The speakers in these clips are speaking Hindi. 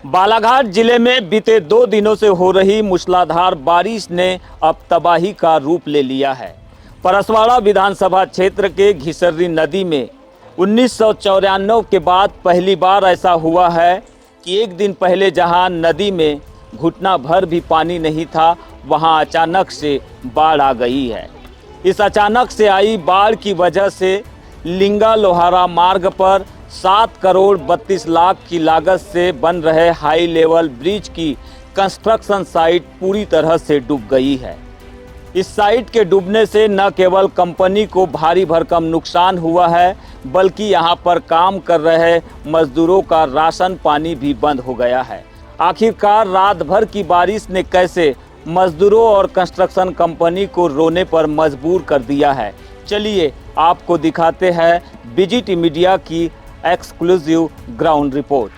बालाघाट जिले में बीते 2 दिनों से हो रही मूसलाधार बारिश ने अब तबाही का रूप ले लिया है। परसवाड़ा विधानसभा क्षेत्र के घिसर्री नदी में 1994 के बाद पहली बार ऐसा हुआ है कि एक दिन पहले जहां नदी में घुटना भर भी पानी नहीं था, वहां अचानक से बाढ़ आ गई है। इस अचानक से आई बाढ़ की वजह से लिंगा लोहारा मार्ग पर 7 करोड़ 32 लाख की लागत से बन रहे हाई लेवल ब्रिज की कंस्ट्रक्शन साइट पूरी तरह से डूब गई है। इस साइट के डूबने से न केवल कंपनी को भारी भरकम नुकसान हुआ है, बल्कि यहां पर काम कर रहे मजदूरों का राशन पानी भी बंद हो गया है। आखिरकार रात भर की बारिश ने कैसे मजदूरों और कंस्ट्रक्शन कंपनी को रोने पर मजबूर कर दिया है, चलिए आपको दिखाते हैं बीजीटी मीडिया की एक्सक्लूसिव ग्राउंड रिपोर्ट।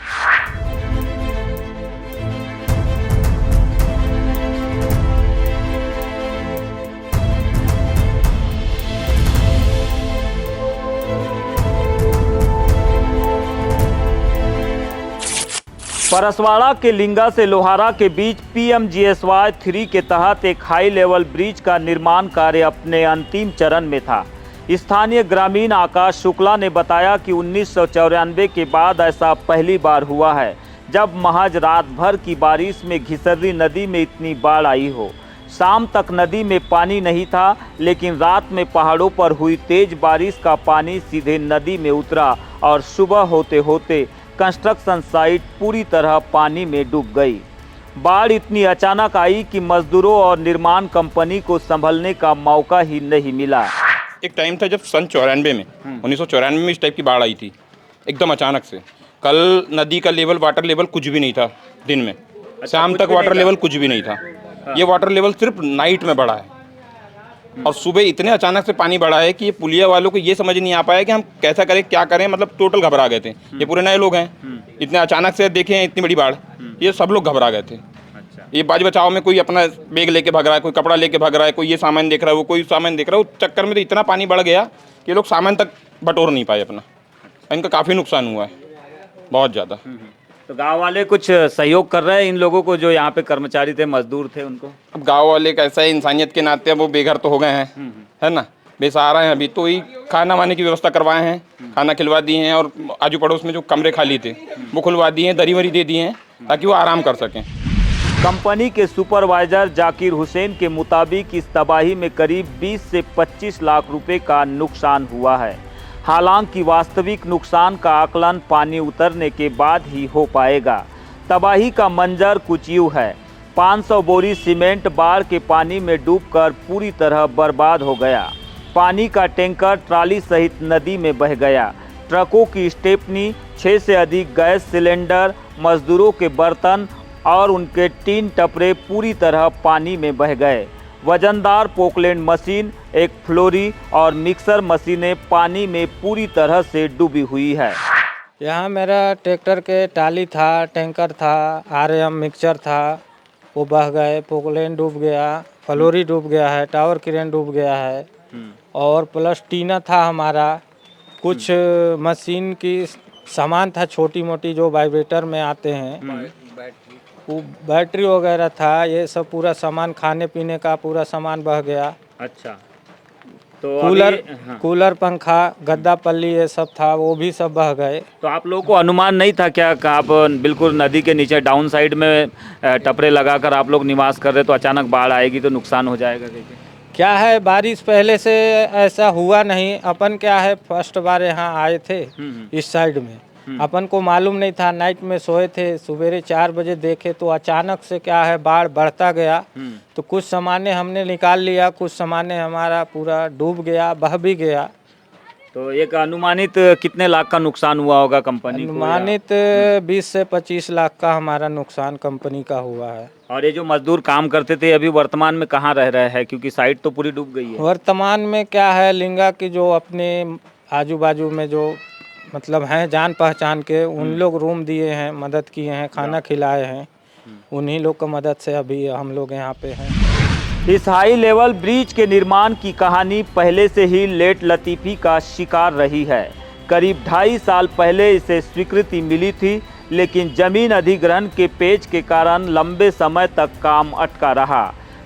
परसवाड़ा के लिंगा से लोहारा के बीच PMGSY 3 के तहत एक हाई लेवल ब्रिज का निर्माण कार्य अपने अंतिम चरण में था। स्थानीय ग्रामीण आकाश शुक्ला ने बताया कि 1994 के बाद ऐसा पहली बार हुआ है जब महज रात भर की बारिश में घिसर्री नदी में इतनी बाढ़ आई हो। शाम तक नदी में पानी नहीं था, लेकिन रात में पहाड़ों पर हुई तेज बारिश का पानी सीधे नदी में उतरा और सुबह होते होते कंस्ट्रक्शन साइट पूरी तरह पानी में डूब गई। बाढ़ इतनी अचानक आई कि मजदूरों और निर्माण कंपनी को संभलने का मौका ही नहीं मिला। एक टाइम था जब सन 94 में 1994 में इस टाइप की बाढ़ आई थी एकदम अचानक से। कल नदी का लेवल, वाटर लेवल कुछ भी नहीं था दिन में। शाम तक वाटर लेवल कुछ भी नहीं था। ये वाटर लेवल सिर्फ नाइट में बढ़ा है और सुबह इतने अचानक से पानी बढ़ा है कि ये पुलिया वालों को ये समझ नहीं आ पाया कि हम कैसा करें, क्या करें। मतलब टोटल घबरा गए थे। ये पूरे नए लोग हैं, इतने अचानक से देखे इतनी बड़ी बाढ़, ये सब लोग घबरा गए थे। ये बाज बचाव में कोई अपना बैग लेके भाग रहा है, कोई कपड़ा लेके भाग रहा है, कोई ये सामान देख रहा है, वो कोई सामान देख रहा है। उस चक्कर में तो इतना पानी बढ़ गया कि ये लोग सामान तक बटोर नहीं पाए अपना। इनका काफ़ी नुकसान हुआ है, बहुत ज़्यादा। तो गांव वाले कुछ सहयोग कर रहे हैं इन लोगों को, जो यहाँ पे कर्मचारी थे, मजदूर थे उनको? अब गाँव वाले कैसा है, इंसानियत के नाते अब वो बेघर तो हो गए हैं, है ना, बेसहारा हैं। अभी तो ही खाना वाने की व्यवस्था करवाए हैं, खाना खिलवा दिए हैं और आजू पड़ोस में जो कमरे खाली थे वो खुलवा दिए हैं, दरी वरी दे दिए हैं ताकि वो आराम कर सकें। कंपनी के सुपरवाइजर जाकिर हुसैन के मुताबिक इस तबाही में करीब 20 से 25 लाख रुपए का नुकसान हुआ है। हालांकि वास्तविक नुकसान का आकलन पानी उतरने के बाद ही हो पाएगा। तबाही का मंजर कुछ यूं है। 500 बोरी सीमेंट बाढ़ के पानी में डूबकर पूरी तरह बर्बाद हो गया। पानी का टैंकर ट्राली सहित नदी में बह गया। ट्रकों की स्टेपनी, 6 से अधिक गैस सिलेंडर, मजदूरों के बर्तन और उनके 3 टपरे पूरी तरह पानी में बह गए। वजनदार पोकलैंड मशीन, एक फ्लोरी और मिक्सर मशीनें पानी में पूरी तरह से डूबी हुई है। यहाँ मेरा ट्रैक्टर के टाली था, टैंकर था, RM मिक्सर था, वो बह गए। पोकलैंड डूब गया, फ्लोरी डूब गया है, टावर क्रेन डूब गया है और प्लस टीना था हमारा। कुछ मशीन की सामान था छोटी मोटी जो वाइब्रेटर में आते हैं, वो बैटरी वगैरह था। ये सब पूरा सामान, खाने पीने का पूरा सामान बह गया। अच्छा, तो कूलर, पंखा, गद्दा पल्ली ये सब था, वो भी सब बह गए। तो आप लोगों को अनुमान नहीं था क्या कि आप बिल्कुल नदी के नीचे डाउन साइड में टपरे लगाकर आप लोग निवास कर रहे, तो अचानक बाढ़ आएगी तो नुकसान हो जाएगा? क्या है, बारिश पहले से ऐसा हुआ नहीं। अपन क्या है, फर्स्ट बार यहाँ आए थे इस साइड में। अपन को मालूम नहीं था, नाइट में सोए थे। सवेरे 4 बजे देखे तो अचानक से क्या है, बाढ़ बढ़ता गया। तो कुछ सामाने हमने निकाल लिया, कुछ सामाने हमारा पूरा डूब गया, बह भी गया। तो एक अनुमानित कितने लाख का नुकसान हुआ होगा कंपनी को? अनुमानित 20 से 25 लाख का हमारा नुकसान कंपनी का हुआ है। और ये जो मजदूर काम करते थे अभी वर्तमान में कहाँ रह रहे हैं, क्योंकि साइट तो पूरी डूब गई है? वर्तमान में क्या है, लिंगा की जो अपने आजू बाजू में जो मतलब हैं जान पहचान के, उन लोग रूम दिए हैं, मदद किए हैं, खाना खिलाए हैं। उन्हीं लोग की मदद से अभी हम लोग यहाँ पे हैं। इस हाई लेवल ब्रिज के निर्माण की कहानी पहले से ही लेट लतीफ़ी का शिकार रही है। करीब 2.5 साल पहले इसे स्वीकृति मिली थी, लेकिन जमीन अधिग्रहण के पेच के कारण लंबे समय तक काम अटका रहा।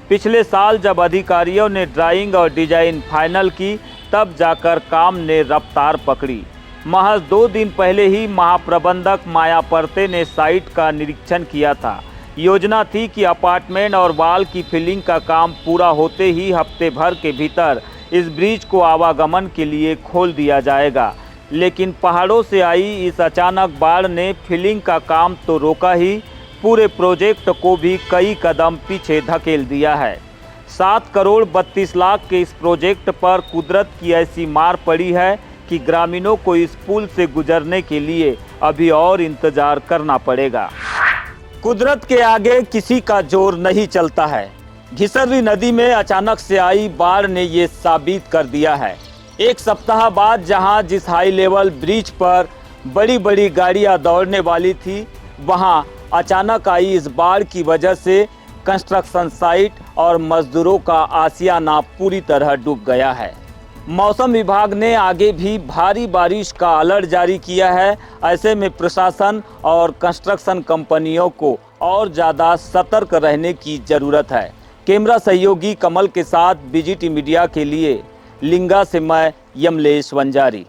पिछले साल जब अधिकारियों ने ड्राइंग और डिजाइन फाइनल की, तब जाकर काम ने रफ्तार पकड़ी। महज 2 दिन पहले ही महाप्रबंधक माया परते ने साइट का निरीक्षण किया था। योजना थी कि अपार्टमेंट और वाल की फिलिंग का काम पूरा होते ही हफ्ते भर के भीतर इस ब्रिज को आवागमन के लिए खोल दिया जाएगा। लेकिन पहाड़ों से आई इस अचानक बाढ़ ने फिलिंग का काम तो रोका ही, पूरे प्रोजेक्ट को भी कई कदम पीछे धकेल दिया है। 7 करोड़ 32 लाख के इस प्रोजेक्ट पर कुदरत की ऐसी मार पड़ी है कि ग्रामीणों को इस पुल से गुजरने के लिए अभी और इंतजार करना पड़ेगा। कुदरत के आगे किसी का जोर नहीं चलता है। घिसर्री नदी में अचानक से आई बाढ़ ने ये साबित कर दिया है। एक सप्ताह बाद जहां जिस हाई लेवल ब्रिज पर बड़ी बड़ी गाड़ियां दौड़ने वाली थी, वहां अचानक आई इस बाढ़ की वजह से कंस्ट्रक्शन साइट और मजदूरों का आशियाना पूरी तरह डूब गया है। मौसम विभाग ने आगे भी भारी बारिश का अलर्ट जारी किया है। ऐसे में प्रशासन और कंस्ट्रक्शन कंपनियों को और ज़्यादा सतर्क रहने की ज़रूरत है। कैमरा सहयोगी कमल के साथ बीजीटी मीडिया के लिए लिंगा से मैं यमलेश वंजारी।